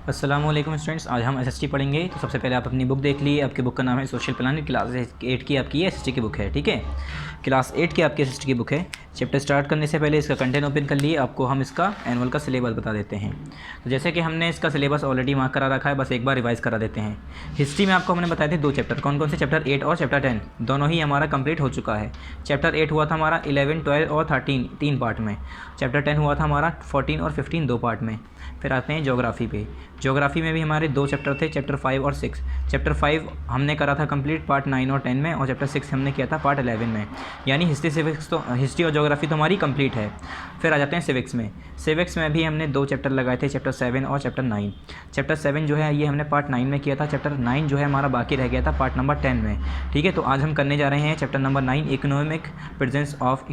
अस्सलामुअलैकुम स्टूडेंट्स, आज हम एसएसटी पढ़ेंगे। तो सबसे पहले आप अपनी बुक देख लीजिए। आपकी बुक का नाम है सोशल प्लानिंग। क्लास 8 की आपकी एसएसटी की बुक है, ठीक है। क्लास 8 की आपकी एसएसटी की बुक है। चैप्टर स्टार्ट करने से पहले इसका कंटेंट ओपन कर लिए, आपको हम इसका एनुअल का सिलेबस बता देते हैं। तो जैसे कि हमने इसका सिलेबस ऑलरेडी मार्क करा रखा है, बस एक बार रिवाइज़ करा देते हैं। हिस्ट्री में आपको हमने बताए थे 2 चैप्टर, कौन कौन से? चैप्टर 8 और चैप्टर 10 दोनों ही हमारा कंप्लीट हो चुका है। चैप्टर 8 हुआ था हमारा 11, 12 और 13 3 पार्ट में। चैप्टर 10 हुआ था हमारा 14 और 15 2 पार्ट में। फिर आते हैं ज्योग्राफी पे। ज्योग्राफी में भी हमारे 2 चैप्टर थे, चैप्टर 5 और 6। चैप्टर 5 हमने करा था कंप्लीट पार्ट 9 और 10 में, और चैप्टर 6 हमने किया था पार्ट 11 में। यानी हिस्ट्री और ज्योग्राफी तो हमारी कंप्लीट है। फिर आ जाते हैं सिविक्स में। सिविक्स में भी हमने 2 चैप्टर लगाए थे, चैप्टर 7 और चैप्टर 9। चैप्टर 7 जो है ये हमने पार्ट 9 में किया था। चैप्टर 9 जो है हमारा बाकी रह गया था पार्ट नंबर 10 में, ठीक है। तो आज हम करने जा रहे हैं chapter number 9, economic presence of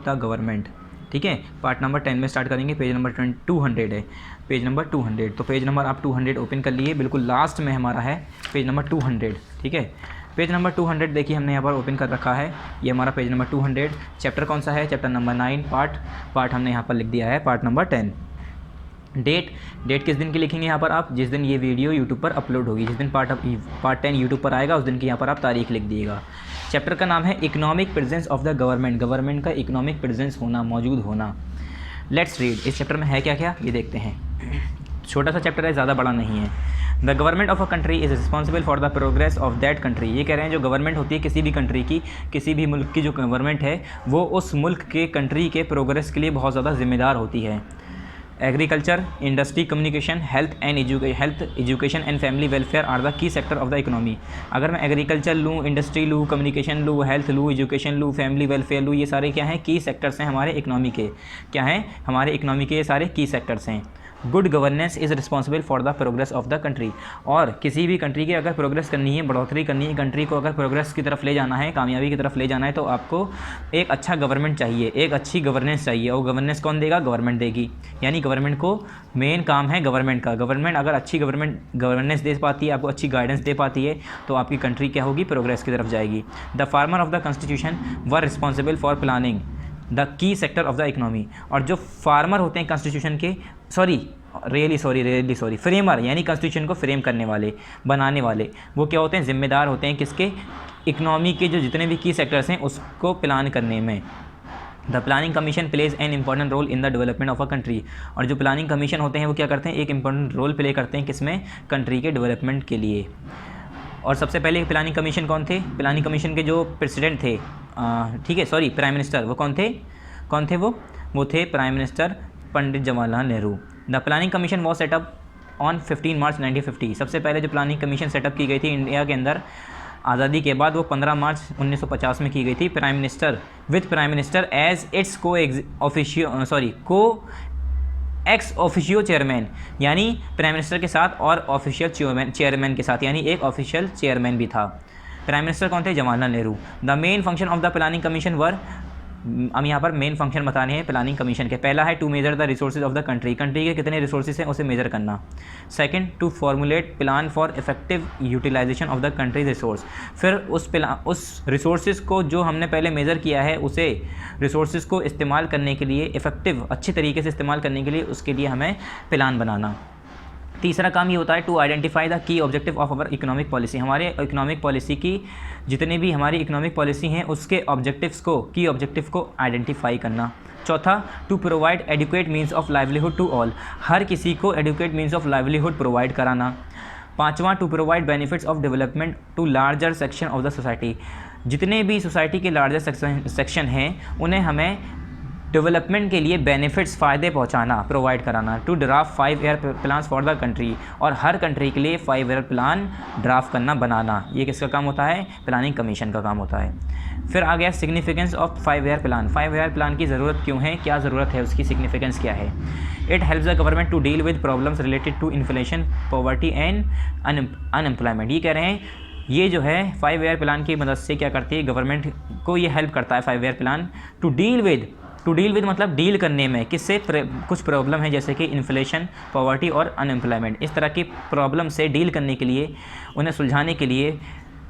the government, ठीक है। पार्ट नंबर 10 में स्टार्ट करेंगे। पेज नंबर 200 है, पेज नंबर 200। तो पेज नंबर आप 200 ओपन कर लिए, बिल्कुल लास्ट में हमारा है पेज नंबर 200, ठीक है। पेज नंबर 200 देखिए हमने यहाँ पर ओपन कर रखा है, ये हमारा पेज नंबर 200। चैप्टर कौन सा है? चैप्टर नंबर 9, पार्ट हमने यहाँ पर लिख दिया है पार्ट नंबर 10। डेट किस दिन की लिखेंगे यहाँ पर आप? जिस दिन ये वीडियो यूट्यूब पर अपलोड होगी, जिस दिन पार्ट 10 यूट्यूब पर आएगा उस दिन की यहाँ पर आप तारीख लिख दिएगा। चैप्टर का नाम है economic presence of the government, government का इकोनॉमिक प्रेजेंस होना, मौजूद होना। लेट्स रीड, इस चैप्टर में है क्या क्या ये देखते हैं। छोटा सा चैप्टर है, ज़्यादा बड़ा नहीं है। The government of a country is responsible for the progress of that country. ये कह रहे हैं जो गवर्नमेंट होती है किसी भी कंट्री की, किसी भी मुल्क की जो गवर्नमेंट है वो उस मुल्क के कंट्री के प्रोग्रेस के लिए बहुत ज़्यादा जिम्मेदार होती है। Agriculture, industry, communication, health, education and family welfare are the key sector of the economy. अगर मैं एग्रीकल्चर लूँ, इंडस्ट्री लूँ, कम्युनिकेशन लूँ, हेल्थ लूँ, एजुकेशन लूँ, फैमिली वेलफेयर लूँ, ये सारे क्या हैं? की सेक्टर्स हैं हमारे इकोनॉमी के। क्या हैं? हमारे इकोनॉमी के ये सारे की सेक्टर्स हैं। Good governance is responsible for the progress of the country. और किसी भी कंट्री की अगर प्रोग्रेस करनी है, बढ़ोतरी करनी है, कंट्री को अगर प्रोग्रेस की तरफ ले जाना है, कामयाबी की तरफ ले जाना है, तो आपको एक अच्छा गवर्नमेंट चाहिए, एक अच्छी गवर्नेंस चाहिए। और गवर्नेंस कौन देगा? गवर्नमेंट देगी। यानी गवर्नमेंट को मेन काम है गवर्नमेंट का। गवर्नमेंट अगर अच्छी गवर्नेंस दे पाती है, आपको अच्छी गाइडेंस दे पाती है, तो आपकी कंट्री क्या होगी? प्रोग्रेस की तरफ जाएगी। The farmer of the constitution were responsible for planning the key sector of the economy. और जो फार्मर होते हैं कॉन्स्टिट्यूशन के, फ्रेमर, यानी कॉन्स्टिट्यूशन को फ्रेम करने वाले, बनाने वाले, वो क्या होते हैं? जिम्मेदार होते हैं किसके? इकोनॉमी के जो जितने भी की सेक्टर्स हैं उसको प्लान करने में। The planning commission plays an important role in the development of a country. और जो प्लानिंग कमीशन होते हैं वो क्या करते हैं? एक इंपॉर्टेंट रोल प्ले करते हैं किसमें? कंट्री के डेवलपमेंट के लिए। और सबसे पहले प्लानिंग कमीशन कौन थे? प्लानिंग कमीशन के जो प्रेसिडेंट थे, ठीक है, प्राइम मिनिस्टर, वो कौन थे? वो थे prime minister Pandit Jawaharlal Nehru. The planning commission was setup on 15 मार्च 1950। सबसे पहले जो प्लानिंग कमीशन सेटअप की गई थी इंडिया के अंदर आज़ादी के बाद, वो 15 मार्च 1950 में की गई थी। प्राइम मिनिस्टर एज इट्स को एक्स ऑफिशियो चेयरमैन, यानी प्राइम मिनिस्टर के साथ और ऑफिशियल चेयरमैन के साथ, यानी एक ऑफिशियल चेयरमैन भी था। प्राइम मिनिस्टर कौन थे? Jawaharlal Nehru. The main function of the planning Commission were, हम यहाँ पर मेन फंक्शन बताने हैं प्लानिंग कमीशन के। पहला है to measure the resources of the country के कितने रिसोर्सेज हैं उसे मेजर करना। Second, to formulate plan for effective utilisation of the country's resource. फिर उस रिसोर्सेज को जो हमने पहले मेज़र किया है, उसे रिसोर्सेज को इस्तेमाल करने के लिए, इफेक्टिव अच्छी तरीके से इस्तेमाल करने के लिए, उसके लिए हमें प्लान बनाना। तीसरा काम ये होता है to identify the key objective of our economic policy. हमारे इकोनॉमिक पॉलिसी की जितने भी हमारी इकोनॉमिक पॉलिसी हैं उसके की ऑब्जेक्टिव को आइडेंटिफाई करना। चौथा, to provide adequate means of livelihood to all. हर किसी को adequate means of livelihood provide कराना। पाँचवां, to provide benefits of development to larger section of the society. जितने भी सोसाइटी के लार्जर सेक्शन हैं उन्हें हमें डेवलपमेंट के लिए बेनिफिट्स, फ़ायदे पहुंचाना, प्रोवाइड कराना। To draft 5 year plans for the country. और हर कंट्री के लिए 5 ईयर प्लान ड्राफ्ट करना, बनाना, ये किसका काम होता है? प्लानिंग कमीशन का काम होता है। फिर आ गया significance of 5 year plan. 5 year plan की ज़रूरत क्यों है? क्या ज़रूरत है? उसकी सिग्निफिकेंस क्या है? It helps the government to deal with problems related to inflation, poverty and unemployment. ये कह रहे हैं ये जो है 5 ईयर प्लान की मदद से क्या करती है गवर्नमेंट को? ये हेल्प करता है 5 year plan to deal with मतलब डील करने में किससे? कुछ प्रॉब्लम है जैसे कि इन्फ्लेशन, पॉवर्टी और अनएम्प्लॉयमेंट। इस तरह की प्रॉब्लम से डील करने के लिए, उन्हें सुलझाने के लिए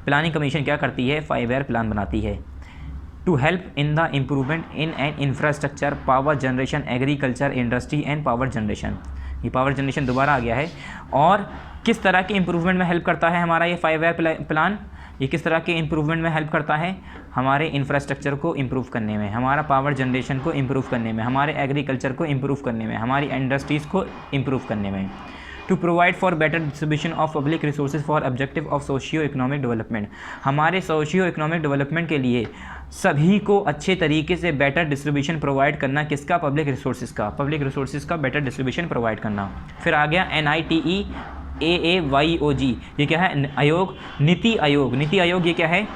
प्लानिंग कमीशन क्या करती है? 5 ईयर प्लान बनाती है। to help in the improvement in an infrastructure, power generation, agriculture, industry and power generation. ये पावर जनरेशन दोबारा आ गया है। और किस तरह के इम्प्रूवमेंट में हेल्प करता है हमारा ये 5 ईयर प्लान? ये किस तरह के इम्प्रूवमेंट में हेल्प करता है? हमारे इंफ्रास्ट्रक्चर को इम्प्रूव करने में, हमारा पावर जनरेशन को इम्प्रूव करने में, हमारे एग्रीकल्चर को इम्प्रूव करने में, हमारी इंडस्ट्रीज़ को इम्प्रूव करने में। To provide for better distribution of public resources for objective of socio economic development. हमारे सोशियो इकोनॉमिक डेवलपमेंट के लिए सभी को अच्छे तरीके से बेटर डिस्ट्रीब्यूशन प्रोवाइड करना, किसका? पब्लिक रिसोर्सेज का, पब्लिक रिसोर्सेज का बेटर डिस्ट्रीब्यूशन प्रोवाइड करना। फिर आ गया NITE ये क्या है? आयोग, नीति आयोग। नीति आयोग ये क्या है?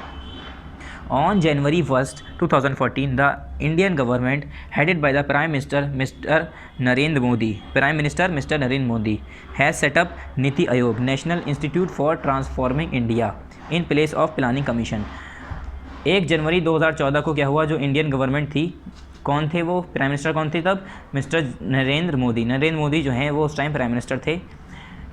On January 1st, 2014, the Indian government, headed by the Prime Minister Mr. Narendra Modi, Prime Minister Mr. Narendra Modi, has set up Niti Aayog, National Institute for Transforming India, in place of Planning Commission। 1 जनवरी 2014 को क्या हुआ? जो Indian government थी, कौन थे वो? Prime minister कौन थे तब? मिस्टर नरेंद्र मोदी। नरेंद्र मोदी जो हैं वो उस टाइम प्राइम मिनिस्टर थे।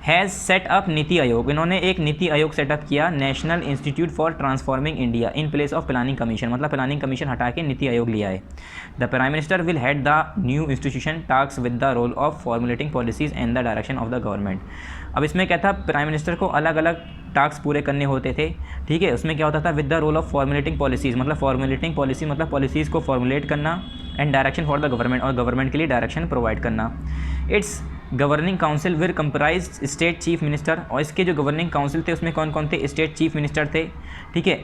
Has set up Niti Aayog, इन्होंने एक नीति आयोग सेटअप किया, national institute for transforming India, in place of planning commission. मतलब प्लानिंग कमीशन हटा के नीति आयोग लिया है। The prime minister will head the new institution task with the role of formulating policies and the direction of the government. अब इसमें क्या था? Prime minister को अलग अलग टास्क पूरे करने होते थे, ठीक है। उसमें क्या होता था? With the role of formulating policies, मतलब फॉर्मुलेटिंग पॉलिसी मतलब पॉलिसीज़ को फॉर्मुलेट करना, and direction for the government, और गवर्नमेंट के लिए डायरेक्शन प्रोवाइड करना। Its governing council will comprise state chief minister, और इसके जो गवर्निंग काउंसिल थे उसमें कौन कौन थे? स्टेट चीफ मिनिस्टर थे, ठीक है।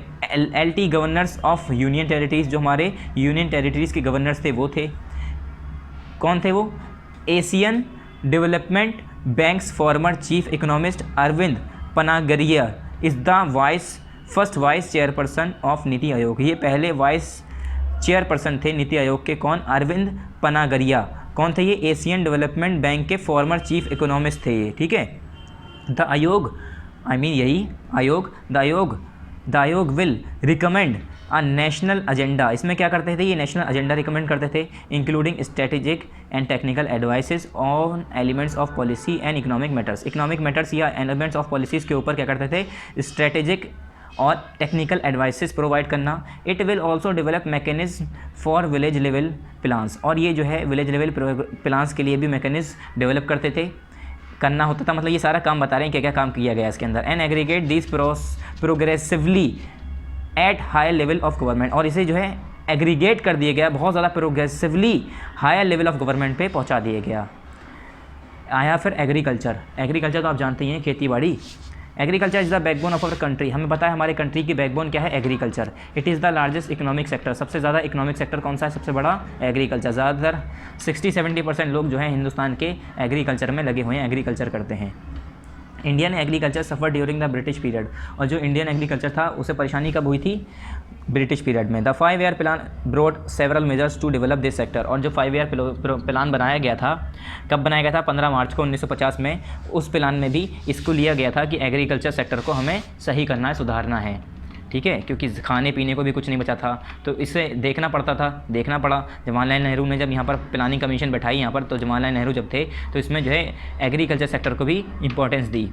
LT governors of union territories, जो हमारे यूनियन टेरिटरीज़ के गवर्नर्स थे वो थे। कौन थे वो? Asian Development Bank's former chief economist Arvind Panagariya is the first vice chairperson of NITI Aayog. ये पहले वाइस चेयरपर्सन थे नीति आयोग के। कौन? अरविंद पनागरिया। कौन थे ये? एशियन डेवलपमेंट बैंक के फॉर्मर चीफ इकोनॉमिस्ट थे ये, ठीक है। द आयोग, यही आयोग, द आयोग will recommend a national agenda. इसमें क्या करते थे? ये नेशनल एजेंडा रिकमेंड करते थे, including strategic and technical advices on elements of policy and economic matters. Economic matters या एलिमेंट्स ऑफ पॉलिसीज़ के ऊपर क्या करते थे? स्ट्रेटेजिक और टेक्निकल एडवाइसेस प्रोवाइड करना। It will also develop mechanism for village level plans, और ये जो है विलेज लेवल प्लान्स के लिए भी मैकेनिज्म डेवलप करते थे, करना होता था। मतलब ये सारा काम बता रहे हैं क्या क्या काम किया गया इसके अंदर। And aggregate this progressively at high level of government, और इसे जो है एग्रीगेट कर दिया गया, बहुत ज़्यादा progressively higher level of government पे पहुंचा दिया गया। आया फिर एग्रीकल्चर। एग्रीकल्चर तो आप जानते ही हैं, खेती बाड़ी। Agriculture is the backbone of our country. हमें पता है हमारे कंट्री की बैकबोन क्या है? Agriculture. It is the largest economic sector. सबसे ज़्यादा इकोनॉमिक सेक्टर कौन सा है? सबसे बड़ा एग्रीकल्चर। ज़्यादातर 60-70% लोग जो हैं हिंदुस्तान के एग्रीकल्चर में लगे हुए हैं, एग्रीकल्चर करते हैं। Indian agriculture suffer during the British period, और जो इंडियन एग्रीकल्चर था उसे परेशानी कब हुई थी? ब्रिटिश पीरियड में। The 5 year plan brought several measures to develop this sector, और जो 5 ईयर प्लान बनाया गया था, कब बनाया गया था? 15 मार्च को 1950 में। उस प्लान में भी इसको लिया गया था कि एग्रीकल्चर सेक्टर को हमें सही करना है, सुधारना है, ठीक है, क्योंकि खाने पीने को भी कुछ नहीं बचा था, तो इसे देखना पड़ा। जवाहरलाल नेहरू ने जब यहाँ पर प्लानिंग कमीशन बैठाई यहाँ पर, तो जवाहरलाल नेहरू जब थे तो इसमें जो है एग्रीकल्चर सेक्टर को भी इंपॉर्टेंस दी।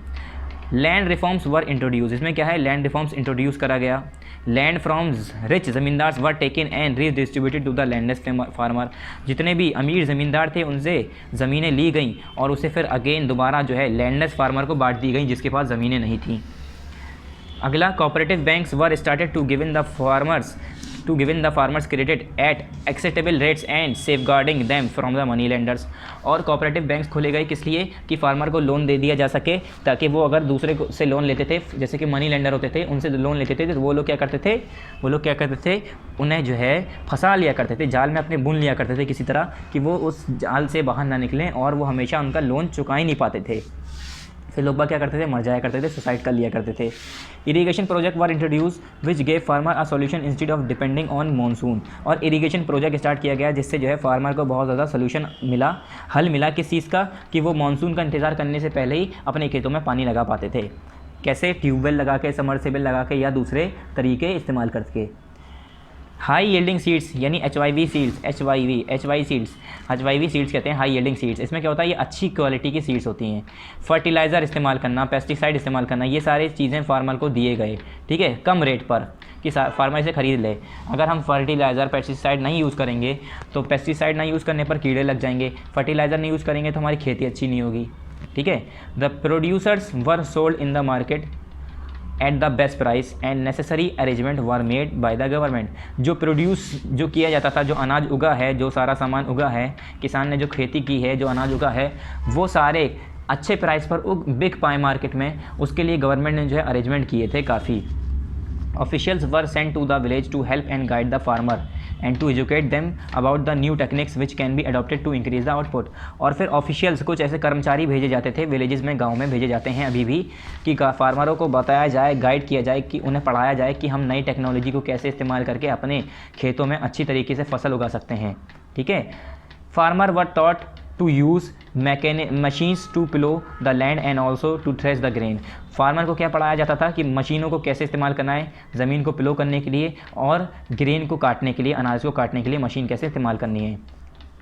लैंड रिफॉर्म्स वर इंट्रोड्यूस, इसमें क्या है? लैंड रिफॉर्म्स इंट्रोड्यूस करा गया। Land from rich zamindars were taken and redistributed to the landless farmer, जितने भी अमीर ज़मींदार थे उनसे ज़मीनें ली गई और उसे फिर अगेन दोबारा जो है लैंडलेस फार्मर को बांट दी गई, जिसके पास ज़मीनें नहीं थी। अगला, cooperative banks were started to given the farmers credit at acceptable rates and safeguarding them from the money lenders, और कोऑपरेटिव बैंक्स खोले गए किस लिए? कि फार्मर को लोन दे दिया जा सके, ताकि वो अगर दूसरे से लोन लेते थे, जैसे कि मनी लेंडर होते थे, उनसे लोन लेते थे, तो वो लोग क्या करते थे? उन्हें जो है फंसा लिया करते थे, जाल में अपने बुन लिया करते थे किसी तरह, कि वो उस जाल से बाहर ना निकलें और वो हमेशा उनका लोन चुका ही नहीं पाते थे। फिर लोग क्या करते थे? मर जाया करते थे, सुसाइड कर लिया करते थे। Irrigation project were introduce which gave farmer a solution instead of depending on monsoon, और इरीगेशन प्रोजेक्ट स्टार्ट किया गया जिससे जो है फार्मर को बहुत ज़्यादा सोल्यूशन मिला, हल मिला। किस चीज़ का? कि वो मानसून का इंतज़ार करने से पहले ही अपने खेतों में पानी लगा पाते थे। कैसे? ट्यूबवेल लगा के, समरसेबल लगा के, या दूसरे तरीके इस्तेमाल करके। हाई यील्डिंग सीड्स यानी HYV सीड्स कहते हैं हाई यील्डिंग सीड्स। इसमें क्या होता है? ये अच्छी क्वालिटी की सीड्स होती हैं। फर्टिलाइज़र इस्तेमाल करना, पेस्टिसाइड इस्तेमाल करना, ये सारी चीज़ें फार्मर को दिए गए, ठीक है, कम रेट पर। कि फार्मर इसे ख़रीद ले। अगर हम फर्टिलाइज़र पेस्टिसाइड नहीं यूज़ करेंगे तो पेस्टिसाइड नहीं यूज़ करने पर कीड़े लग जाएंगे, फर्टिलाइज़र नहीं यूज़ करेंगे तो हमारी खेती अच्छी नहीं होगी, ठीक है। The producers were sold in the market at the best price and necessary arrangement were made by the government. जो किया जाता था, जो अनाज उगा है, जो सारा सामान उगा है, किसान ने जो खेती की है, जो अनाज उगा है, वो सारे अच्छे प्राइस पर बिक पाए मार्केट में, उसके लिए गवर्नमेंट ने जो है अरेंजमेंट किए थे काफ़ी। Officials were sent to the village to help and guide the farmer and to educate them about the new techniques which can be adopted to increase the output। और फिर ऑफिशियल्स, कुछ ऐसे कर्मचारी भेजे जाते थे विलेजेस में, गाँव में भेजे जाते हैं अभी भी, कि फार्मरों को बताया जाए, गाइड किया जाए, कि उन्हें पढ़ाया जाए कि हम नई टेक्नोलॉजी को कैसे इस्तेमाल करके अपने खेतों में अच्छी तरीके से फसल उगा सकते हैं, ठीक है। Farmer were taught to use machines to plough the land and also to thresh the grain. Farmer को क्या पढ़ाया जाता था कि मशीनों को कैसे इस्तेमाल करना है ज़मीन को प्लो करने के लिए, और ग्रेन को काटने के लिए, अनाज को काटने के लिए मशीन कैसे इस्तेमाल करनी है।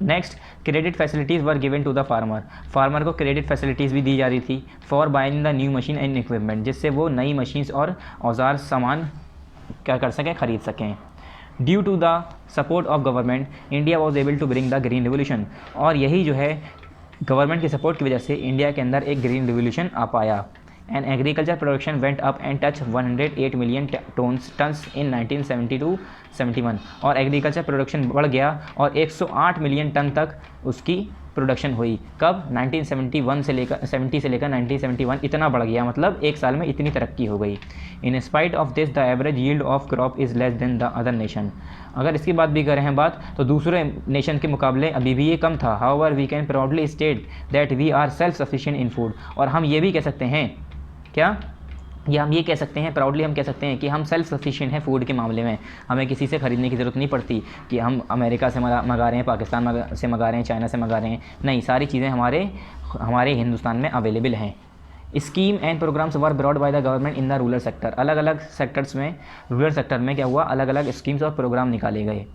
Next, credit facilities were given to the farmer को क्रेडिट फैसिलिटीज़ भी दी जा रही थी for buying the new machine and equipment, जिससे वो नई मशीन्स और औजार सामान क्या कर सकें, ख़रीद सकें। Due to the support of government India was able to bring the green revolution. और यही जो है गवर्नमेंट के सपोर्ट की वजह से इंडिया के अंदर एक ग्रीन रिवोल्यूशन आ पाया। And agriculture production went up and touch 108 million tons in 1972-71। और एग्रीकल्चर प्रोडक्शन बढ़ गया और 108 मिलियन टन तक उसकी प्रोडक्शन हुई। कब? 1971 से लेकर 70 से लेकर 1971 इतना बढ़ गया, मतलब एक साल में इतनी तरक्की हो गई। इन spite of this the average yield of crop is less than the other nation. अगर इसकी बात भी करें हैं बात, तो दूसरे नेशन के मुकाबले अभी भी ये कम था। However we can proudly state that we are self sufficient in food. और हम ये भी कह सकते हैं, क्या या हम ये कह सकते हैं, प्राउडली हम कह सकते हैं कि हम सेल्फ सफिशिएंट हैं फूड के मामले में। हमें किसी से ख़रीदने की ज़रूरत नहीं पड़ती कि हम अमेरिका से मंगा रहे हैं, पाकिस्तान से मंगा रहे हैं, चाइना से मंगा रहे हैं। नहीं, सारी चीज़ें हमारे हिंदुस्तान में अवेलेबल हैं। Scheme and programmes were brought by the government in the rural sector. अलग अलग सेक्टर्स में, रूरल सेक्टर में क्या हुआ, अलग अलग स्कीम्स और प्रोग्राम निकाले गए,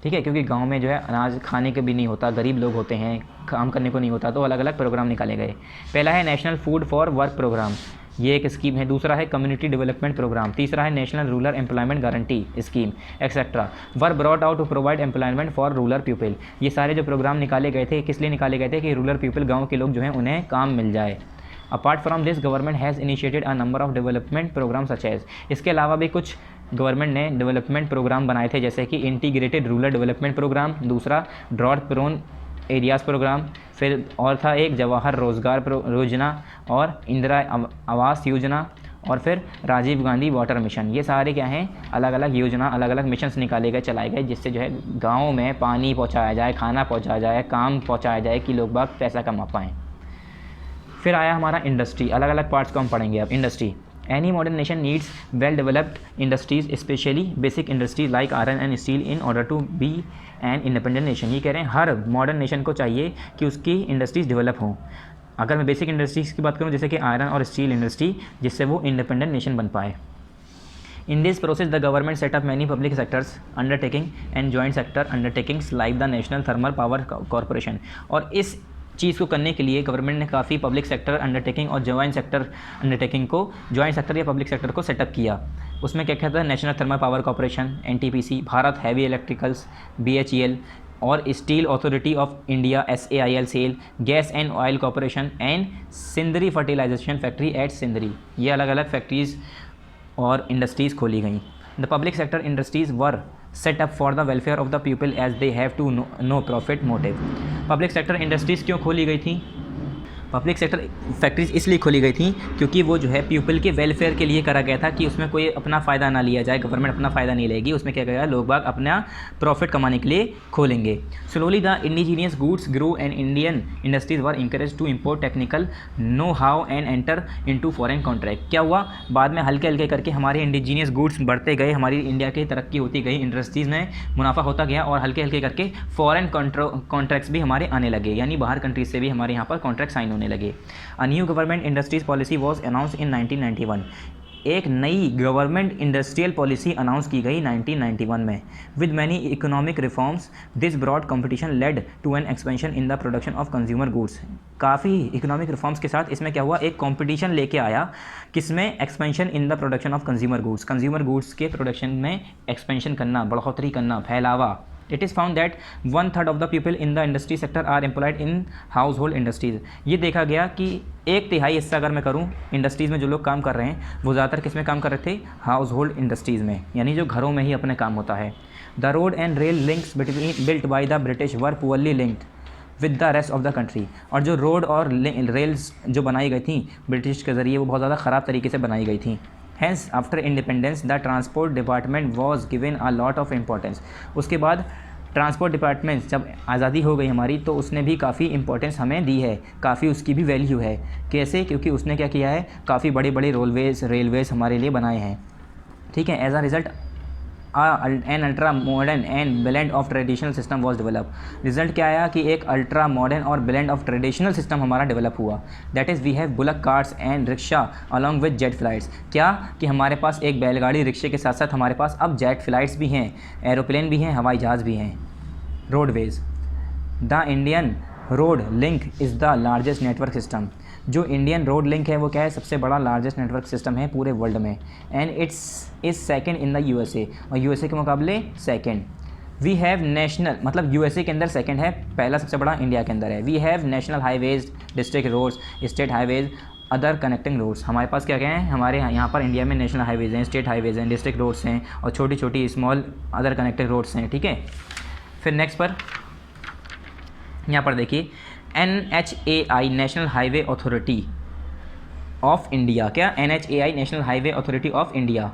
ठीक है। क्योंकि गांव में जो है अनाज खाने के भी नहीं होता, गरीब लोग होते हैं, काम करने को नहीं होता, तो अलग अलग प्रोग्राम निकाले गए। पहला है national food for work programme, ये एक स्कीम है। दूसरा है कम्युनिटी डेवलपमेंट प्रोग्राम। तीसरा है national rural employment guarantee scheme etcetera. Were brought out to provide employment for rural people. ये सारे जो प्रोग्राम निकाले गए थे, किस लिए निकाले गए थे कि रूरल पीपल, गाँव के लोग जो हैं उन्हें काम मिल जाए। Apart from this government has initiated a number of development programme such as. इसके अलावा भी कुछ गवर्नमेंट ने डेवलपमेंट प्रोग्राम बनाए थे, जैसे कि इंटीग्रेटेड रूरल डेवलपमेंट प्रोग्राम, दूसरा ड्रॉट प्रोन एरियाज़ प्रोग्राम, फिर और था एक जवाहर रोजगार योजना और इंदिरा आवास योजना, और फिर राजीव गांधी वाटर मिशन। ये सारे क्या हैं, अलग अलग योजना, अलग अलग मिशंस निकाले गए, चलाए गए, जिससे जो है गाँव में पानी पहुँचाया जाए, खाना पहुँचाया जाए, काम पहुँचाया जाए कि लोग बाग पैसा कमा पाएँ। फिर आया हमारा इंडस्ट्री। अलग अलग पार्ट्स को हम पढ़ेंगे अब। Industry, any modern nation needs well developed industries, specially basic industries like iron and steel in order to be an independent nation. ये कह रहे हैं हर मॉडर्न नेशन को चाहिए कि उसकी इंडस्ट्रीज़ डेवलप हों। अगर मैं बेसिक इंडस्ट्रीज़ की बात करूँ, जैसे कि आयरन और स्टील इंडस्ट्री, जिससे वो इंडिपेंडेंट नेशन बन पाए। In this process, the government set up many public sectors undertaking and joint sector undertakings like the National Thermal Power Corporation। और इस चीज़ को करने के लिए गवर्नमेंट ने काफ़ी पब्लिक सेक्टर अंडरटेकिंग और जॉइंट सेक्टर अंडरटेकिंग को, जॉइंट सेक्टर या पब्लिक सेक्टर को सेटअप किया। उसमें क्या कहता है, national thermal power corporation NTPC, Bharat heavy electricals BHEL, और steel authority of India SAIL SAIL, gas and oil corporation and Sindri fertilization factory at Sindri. ये अलग अलग फैक्ट्रीज़ और इंडस्ट्रीज़ खोली गई। The public sector industries were set up for the welfare of the people as they have to no profit motive. Public sector industries क्यों खोली गई थी? पब्लिक सेक्टर फैक्ट्रीज इसलिए खोली गई थी क्योंकि वो जो है पीपल के वेलफेयर के लिए करा गया था, कि उसमें कोई अपना फ़ायदा ना लिया जाए, गवर्नमेंट अपना फ़ायदा नहीं लेगी, उसमें क्या करेगा, लोग बाग अपना प्रॉफिट कमाने के लिए खोलेंगे। Slowly the indigenous goods grow and Indian industries were encourage to import technical know how and enter into foreign contract. क्या हुआ, बाद में हल्के हल्के करके हमारे इंडिजीनियस गुड्स बढ़ते गए, हमारी इंडिया की तरक्की होती गई, इंडस्ट्रीज़ में मुनाफा होता गया, और हल्के हल्के करके फॉरेन कॉन्ट्रैक्ट्स भी हमारे आने लगे, यानी बाहर कंट्रीज से भी हमारे यहाँ पर कॉन्ट्रैक्ट साइन होने लगे। A new government industries policy was announced in 1991। एक नई गवर्नमेंट इंडस्ट्रियल पॉलिसी अनाउंस की गई 1991 में। With many economic reforms this brought competition led to an expansion in the production of consumer goods. काफ़ी economic reforms के साथ इसमें क्या हुआ, एक कंपटीशन लेके आया, किसमें, expansion in the production of consumer goods के प्रोडक्शन में एक्सपेंशन करना, बढ़ोतरी करना, फैलावा। It is found that 1/3 of the people in the industry sector are employed in household industries। ये देखा गया कि 1/3 हिस्सा अगर मैं करूँ इंडस्ट्रीज़ में जो लोग काम कर रहे हैं वो ज़्यादातर किस में काम कर रहे थे, हाउस होल्ड इंडस्ट्रीज़ में, यानी जो घरों में ही अपने काम होता है। The road and rail links built by the British were poorly linked with the rest of the country. और जो रोड और रेल्स जो बनाई गई थी ब्रिटिश के ज़रिए वो बहुत ज़्यादा ख़राब तरीके से बनाई गई थी। Hence, after independence, the transport department was given a lot of importance। उसके बाद ट्रांसपोर्ट डिपार्टमेंट जब आज़ादी हो गई हमारी तो उसने भी काफ़ी इंपॉर्टेंस हमें दी है, काफ़ी उसकी भी वैल्यू है। कैसे? क्योंकि उसने क्या किया है, काफ़ी बड़े बड़े रेलवेज़ हमारे लिए बनाए हैं। ठीक है। As a result an ultra modern and blend of traditional system was develop. Result क्या आया कि एक अल्ट्रा मॉडर्न और ब्लेंड ऑफ ट्रेडिशनल सिस्टम हमारा डेवलप हुआ। That is we have bullock carts and rickshaw along with jet flights. क्या कि हमारे पास एक बैलगाड़ी रिक्शे के साथ साथ हमारे पास अब जेट फ्लाइट्स भी हैं, एरोप्लेन भी हैं, हवाई जहाज़ भी हैं। Roadways, the Indian road link is the largest network system. जो इंडियन रोड लिंक है वो क्या है, सबसे बड़ा लार्जेस्ट नेटवर्क सिस्टम है पूरे वर्ल्ड में। And it's is second in the USA, और यूएसए के मुकाबले सेकंड। वी हैव नेशनल, मतलब यूएसए के अंदर सेकंड है, पहला सबसे बड़ा इंडिया के अंदर है। We have national highways, district roads, state highways, other connecting roads. हमारे पास क्या क्या हैं, हमारे यहाँ पर इंडिया में नेशनल हाईवेज़ हैं, स्टेट हाईवेज़ हैं, डिस्ट्रिक्ट रोड्स हैं और छोटी छोटी स्मॉल अदर कनेक्टिंग रोड्स हैं। ठीक है। फिर नेक्स्ट पर यहाँ पर देखिए NHAI national highway authority of India. क्या? NHAI national highway authority of India.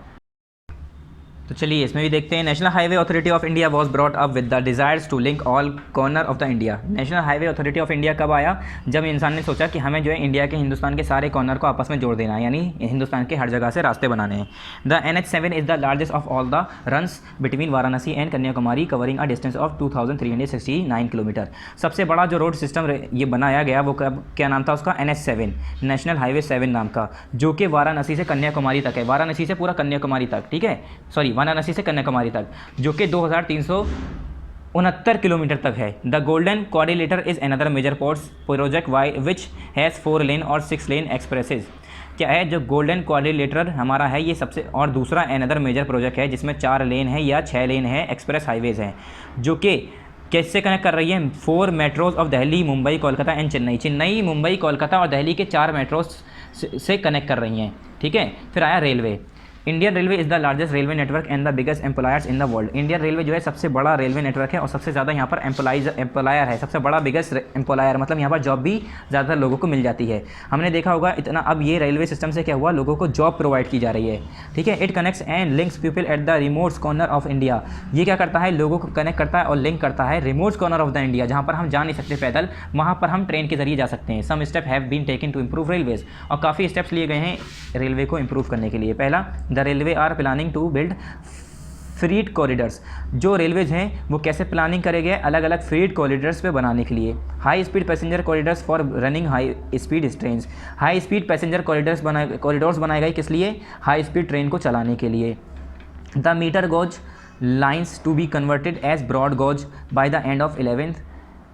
तो चलिए इसमें भी देखते हैं। National highway authority of India was brought up with the desires to link all corner of the India. National highway authority of India कब आया? जब इंसान ने सोचा कि हमें जो है इंडिया के, हिंदुस्तान के सारे कॉर्नर को आपस में जोड़ देना है, यानी हिंदुस्तान के हर जगह से रास्ते बनाने हैं। The NH7 is the largest of all the runs between Varanasi and Kanyakumari covering a distance of 2369 kilometre. सबसे बड़ा जो रोड सिस्टम ये बनाया गया वो क्या नाम था उसका? NH7, नेशनल हाईवे 7 नाम का, जो कि वाराणसी से कन्याकुमारी तक है, वाराणसी से पूरा कन्याकुमारी तक। ठीक है, सॉरी, वाराणसी से कन्याकुमारी तक, जो कि 2369 किलोमीटर तक है। The golden quadrilateral is another major project which has 4 lane और 6 लेन एक्सप्रेसेस। क्या है? जो गोल्डन क्वाड्रिलेटर हमारा है ये सबसे, और दूसरा अनदर मेजर प्रोजेक्ट है जिसमें 4 लेन है या 6 लेन है, एक्सप्रेस हाईवेज़ हैं, जो कि कैसे कनेक्ट कर रही है? 4 metros of Delhi, Mumbai, Kolkata and Chennai, Mumbai, Kolkata और दिल्ली के 4 मेट्रोज से कनेक्ट कर रही हैं। ठीक है। फिर आया railway. Indian railway is the largest railway network and the biggest employers in the world. Indian railway जो है सबसे बड़ा रेलवे नेटवर्क है और सबसे ज़्यादा यहाँ पर एम्प्लॉयर है, सबसे बड़ा बिगेस्ट एम्प्लॉयर, मतलब यहाँ पर जॉब भी ज़्यादातर लोगों को मिल जाती है। हमने देखा होगा इतना, अब ये रेलवे सिस्टम से क्या हुआ, लोगों को जॉब प्रोवाइड की जा रही है। ठीक है। It connects and links people at the remote corner of India. ये क्या करता है? लोगों को कनेक्ट करता है और लिंक करता है remote corner of the India, जहाँ पर हम जा नहीं सकते पैदल, वहाँ पर हम ट्रेन के जरिए जा सकते हैं। Some step have been taken to improve railways, और काफ़ी स्टेप्स लिए गए हैं रेलवे को इम्प्रूव करने के लिए। पहला, the railway are planning to build freight corridors. जो रेलवेज हैं वो कैसे प्लानिंग करे गए? अलग अलग फ्रीट कॉरिडोर्स पे बनाने के लिए। High speed passenger corridors for running high speed trains. High speed passenger corridors बनाए गए किस लिए? हाई स्पीड ट्रेन को चलाने के लिए। The metre gauge lines to be converted as broad gauge by the end of 11th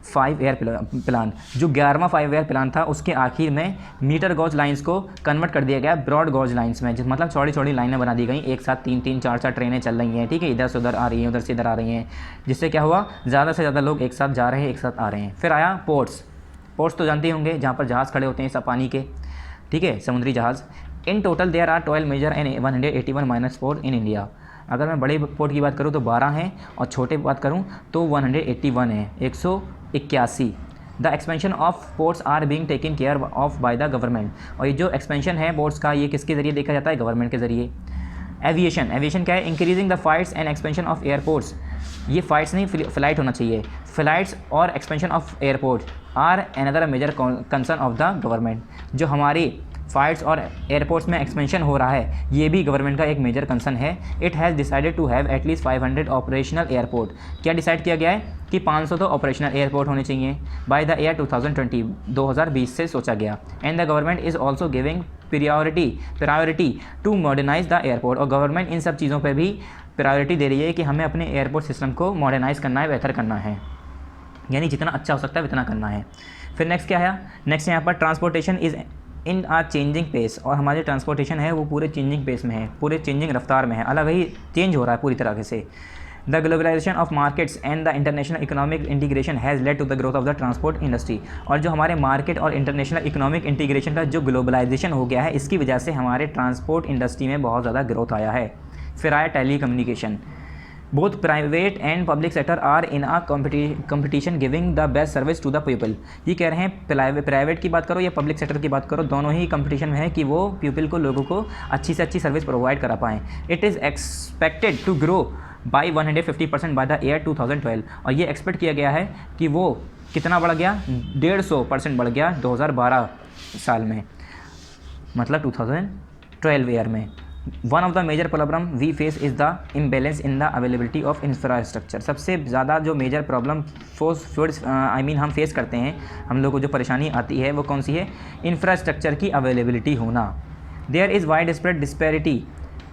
5 year plan. जो 11वां 5 ईयर प्लान था उसके आखिर में मीटर गॉज लाइंस को कन्वर्ट कर दिया गया ब्रॉड गॉज लाइंस में, जिस मतलब चौड़ी चौड़ी लाइनें बना दी गई, एक साथ 3-3 4-4 ट्रेनें चल रही हैं। ठीक है। इधर से उधर आ रही हैं, उधर से इधर आ रही हैं, जिससे क्या हुआ, ज़्यादा से ज़्यादा लोग एक साथ जा रहे हैं, एक साथ आ रहे हैं। फिर आया पोर्ट्स। पोर्ट्स तो जानते होंगे, जहाँ पर जहाज़ खड़े होते हैं सब पानी के। ठीक है, समुद्री जहाज़। In total there are 12 major and 181 minor port in India. अगर मैं बड़े पोर्ट की बात करूँ तो 12 हैं, और छोटे बात करूँ तो 181 हैं, 181। The expansion of ports are being taken care of by the government. और ये जो एक्सपेंशन है पोर्ट्स का, ये किसके ज़रिए देखा जाता है? गवर्नमेंट के ज़रिए। एविएशन क्या है? Increasing the flights and expansion of airports. ये फ्लाइट्स नहीं, फ्लाइट होना चाहिए। फ्लाइट्स और expansion of airport are another major concern of the government. जो हमारी फ्लाइट्स और एयरपोर्ट्स में एक्सपेंशन हो रहा है, ये भी गवर्नमेंट का एक मेजर कंसर्न है। It has decided to have at least 500 operational airport. क्या डिसाइड किया गया है कि 500 तो ऑपरेशनल एयरपोर्ट होने चाहिए बाय द ईयर 2020, 2020 से सोचा गया। And the government is also giving priority to modernise the airport. और गवर्नमेंट इन सब चीज़ों पर भी प्रायोरिटी दे रही है कि हमें अपने एयरपोर्ट सिस्टम को मॉडर्नाइज़ करना है, बेहतर करना है, यानी जितना अच्छा हो सकता है उतना करना है। फिर नेक्स्ट क्या है, नेक्स्ट यहाँ पर transportation is in a changing pace. और हमारे ट्रांसपोर्टेशन है वो पूरे चेंजिंग पेस में है, पूरे चेंजिंग रफ्तार में है, अलग ही चेंज हो रहा है पूरी तरह से। The globalisation of markets and the international economic integration has led to the growth of the transport industry. और जो हमारे मार्केट और इंटरनेशनल इकोनॉमिक इंटीग्रेशन का जो ग्लोबलाइजेशन हो गया है, इसकी वजह से हमारे ट्रांसपोर्ट इंडस्ट्री में बहुत ज़्यादा ग्रोथ आया है। फिर आया telecommunication. Both private and public sector are in a competition giving the best service to the people. ये कह रहे हैं प्राइवेट की बात करो या पब्लिक सेक्टर की बात करो, दोनों ही कंपटीशन में है कि वो पीपल को, लोगों को अच्छी से अच्छी सर्विस प्रोवाइड करा पाएँ। It is expected to grow by 150% by the year 2012। और ये एक्सपेक्ट किया गया है कि वो कितना बढ़ गया, 150% बढ़ गया 2012 साल में, मतलब 2012 ईयर में। One of the major problem we face is the imbalance in the availability of infrastructure. सबसे ज़्यादा जो मेजर प्रॉब्लम हम फेस करते हैं, हम लोग को जो परेशानी आती है वो कौन सी है, इंफ्रास्ट्रक्चर की अवेलेबिलिटी होना। There is wide spread disparity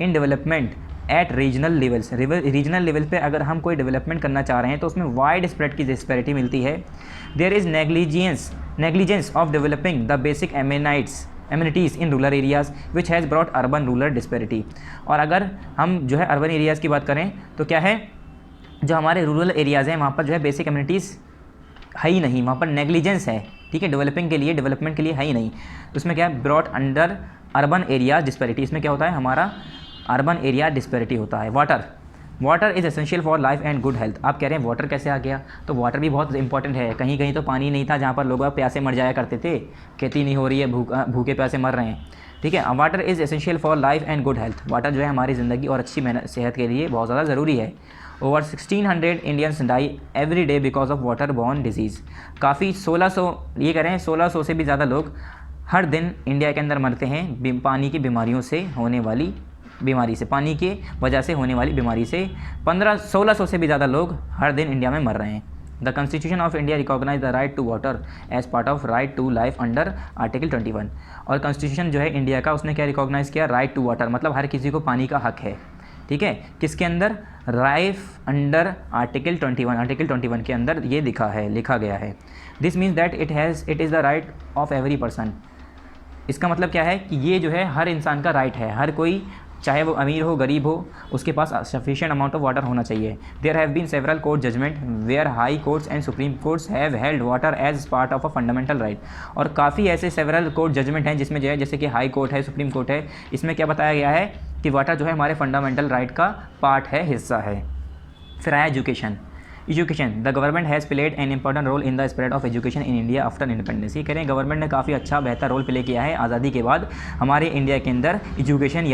in development at regional levels. Regional level पे अगर हम कोई डेवलपमेंट करना चाह रहे हैं तो उसमें वाइड स्प्रेड की डिस्पैरिटी मिलती है। There is negligence of developing the basic amenities in rural areas which has brought urban rural disparity. और अगर हम जो है अर्बन एरियाज़ की बात करें तो क्या है, जो हमारे रूरल एरियाज़ हैं वहाँ पर जो है बेसिक एमिनिटीज़ है ही नहीं, वहाँ पर नेग्लिजेंस है, ठीक है, डेवलपिंग के लिए, डेवलपमेंट के लिए है ही नहीं। तो उसमें क्या है, brought under urban area disparity. इसमें क्या होता है, हमारा अर्बन एरिया डिस्पैरिटी होता है। Water is essential for life and good health. आप कह रहे हैं वाटर कैसे आ गया, तो वाटर भी बहुत इंपॉर्टेंट है। कहीं कहीं तो पानी नहीं था जहाँ पर लोग प्यासे मर जाया करते थे, खेती नहीं हो रही है, भूखे प्यासे मर रहे हैं, ठीक है। Water is essential for life and good health. Water जो है हमारी ज़िंदगी और अच्छी सेहत के लिए बहुत ज़्यादा ज़रूरी है। Over 1600 Indians die every day because of water borne diseases. काफ़ी 1600, ये कह रहे हैं 1600 से भी ज़्यादा लोग हर दिन इंडिया के अंदर मरते हैं पानी की बीमारियों से होने वाली बीमारी से, पानी के वजह से होने वाली बीमारी से 1600 से भी ज़्यादा लोग हर दिन इंडिया में मर रहे हैं। The constitution of India recognize the right to water as part of right to life under article 21। और कॉन्स्टिट्यूशन जो है इंडिया का, उसने क्या रिकॉग्नाइज़ किया, राइट टू वाटर, मतलब हर किसी को पानी का हक है, ठीक है। किसके अंदर, लाइफ अंडर आर्टिकल 21, आर्टिकल 21 के अंदर ये लिखा गया है। This means that it is the right of every person. इसका मतलब क्या है कि ये जो है हर इंसान का राइट है, हर कोई, चाहे वो अमीर हो गरीब हो, उसके पास सफिशिएंट अमाउंट ऑफ वाटर होना चाहिए। There have been several court judgment where high courts and supreme courts have held water as part of a fundamental right. और काफ़ी ऐसे सेवरल कोर्ट जजमेंट हैं जिसमें जो है, जैसे कि हाई कोर्ट है, सुप्रीम कोर्ट है, इसमें क्या बताया गया है कि वाटर जो है हमारे फंडामेंटल राइट का पार्ट है, हिस्सा है। फिर आया education. The government has played an important role in the spread of education in India after independence. ये कह रहे हैं गवर्नमेंट ने काफ़ी अच्छा बेहतर रोल प्ले किया है आज़ादी के बाद हमारे इंडिया के अंदर एजुकेशन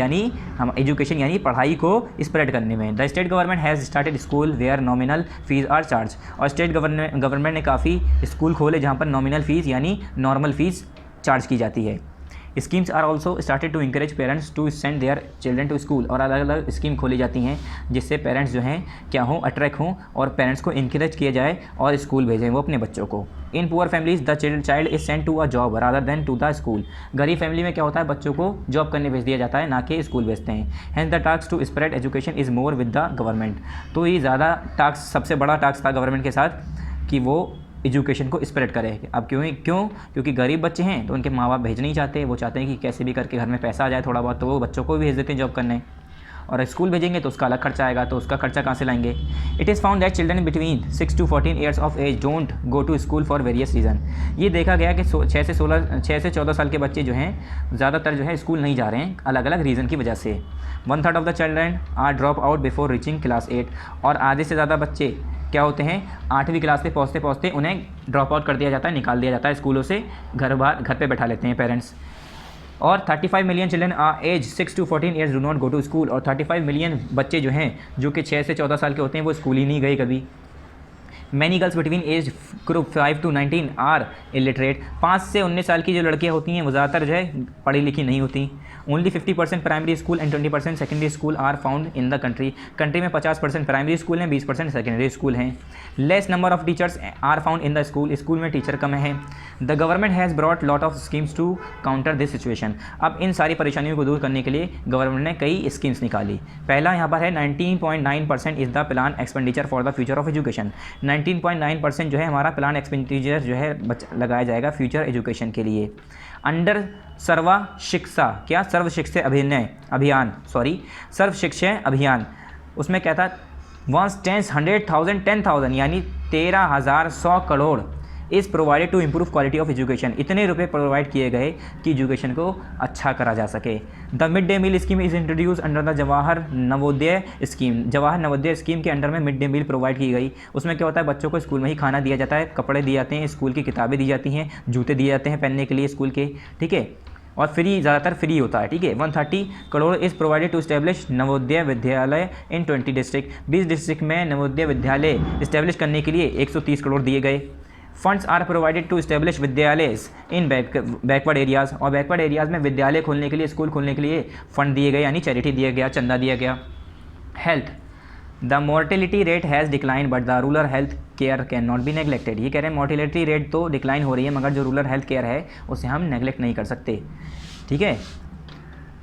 यानी पढ़ाई को स्प्रेड करने में। The state government has started school where nominal fees are charge. और स्टेट गवर्नमेंट ने काफ़ी स्कूल खोले जहाँ पर नॉमिनल फ़ीस यानी नॉर्मल फ़ीस चार्ज की जाती है। Schemes are also started to encourage parents to send their children to school. और अलग अलग स्कीम खोली जाती हैं जिससे पेरेंट्स जो हैं क्या हों, अट्रैक्ट हों और पेरेंट्स को इंकरेज किया जाए और स्कूल भेजें वो अपने बच्चों को। In poor families the child is sent to a job rather than to the school. गरीब फैमिली में क्या होता है, बच्चों को जॉब करने भेज दिया जाता है, ना कि स्कूल भेजते हैं। Hence the task to spread education is more with the government. तो ये ज़्यादा टास्क, सबसे बड़ा टास्क था गवर्नमेंट के साथ कि वो एजुकेशन को स्प्रेड करे। अब क्योंकि गरीब बच्चे हैं तो उनके माँ बाप भेज नहीं चाहते, वो चाहते हैं कि कैसे भी करके घर में पैसा आ जाए थोड़ा बहुत, तो वो बच्चों को भी भेज देते हैं जॉब करने। और स्कूल भेजेंगे तो उसका अलग खर्चा आएगा, तो उसका खर्चा कहाँ से लाएंगे। It is found that children between 6 to 14 years of age don't go to school for various reason. ये देखा गया कि 6 से 14 साल के बच्चे जो हैं ज़्यादातर जो है स्कूल नहीं जा रहे हैं अलग अलग रीज़न की वजह से। 1/3 of the children are drop out before reaching class 8। और आधे से ज़्यादा बच्चे क्या होते हैं, 8वीं क्लास पे पहुँचते पहुँचते उन्हें ड्रॉप आउट कर दिया जाता है, निकाल दिया जाता है स्कूलों से, घर पे बैठा लेते हैं पेरेंट्स। और 35 million children age 6 to 14 years do not go to school. और 35 मिलियन बच्चे जो हैं जो कि 6 से 14 साल के होते हैं वो स्कूल ही नहीं गए कभी। Many girls between age group 5 to 19 are illiterate. 5 से 19 साल की जो लड़कियां होती हैं वो ज़्यादातर जो है पढ़ी लिखी नहीं होती। Only 50% primary school and 20% secondary school are found in the country. Country में 50% प्राइमरी स्कूल हैं, 20% सेकेंडरी स्कूल हैं। Less number of teachers are found in the school, school में टीचर कम है। The government has brought lot of schemes to counter this situation. अब इन सारी परेशानियों को दूर करने के लिए गवर्नमेंट ने कई स्कीम्स निकाली। पहला यहाँ पर है 19.9% is the plan expenditure for the future of education. 19.9% जो है हमारा प्लान एक्सपेंडिचर जो है लगाया जाएगा फ्यूचर एजुकेशन के लिए। अंडर सर्व शिक्षा, क्या सर्व शिक्षा अभियान, उसमें क्या था, 10,000 यानी 13,100 crore is provided to improve quality of education. इतने रुपए प्रोवाइड किए गए कि एजुकेशन को अच्छा करा जा सके। The mid day meal scheme is introduce under the Jawahar Navodaya scheme. Jawahar Navodaya scheme के अंडर में मिड डे मील प्रोवाइड की गई। उसमें क्या होता है, बच्चों को स्कूल में ही खाना दिया जाता है, कपड़े दिए जाते हैं, स्कूल की किताबें दी जाती हैं, जूते दिए जाते हैं पहनने के लिए स्कूल के, ठीक है, और फ्री, ज़्यादातर फ्री होता है, ठीक है। 130 crore is provided to establish Navodaya Vidyalaya in 20 district. 20 district में नवोदय विद्यालय इस्टेब्लिश करने के लिए 130 करोड़ दिए गए। Funds are provided to establish vidyalaya in backward areas, और बैकवर्ड एरियाज़ में विद्यालय खोलने के लिए, स्कूल खोलने के लिए फंड दिए गए, यानी चैरिटी दिया गया, चंदा दिया गया। Health, the mortality rate has decline but the rural health care can not be neglected. ये कह रहे हैं मोर्टेलिटी रेट तो डिक्लाइन हो रही है मगर जो रूरल हेल्थ केयर है उसे हम नेगलेक्ट नहीं कर सकते, ठीक है।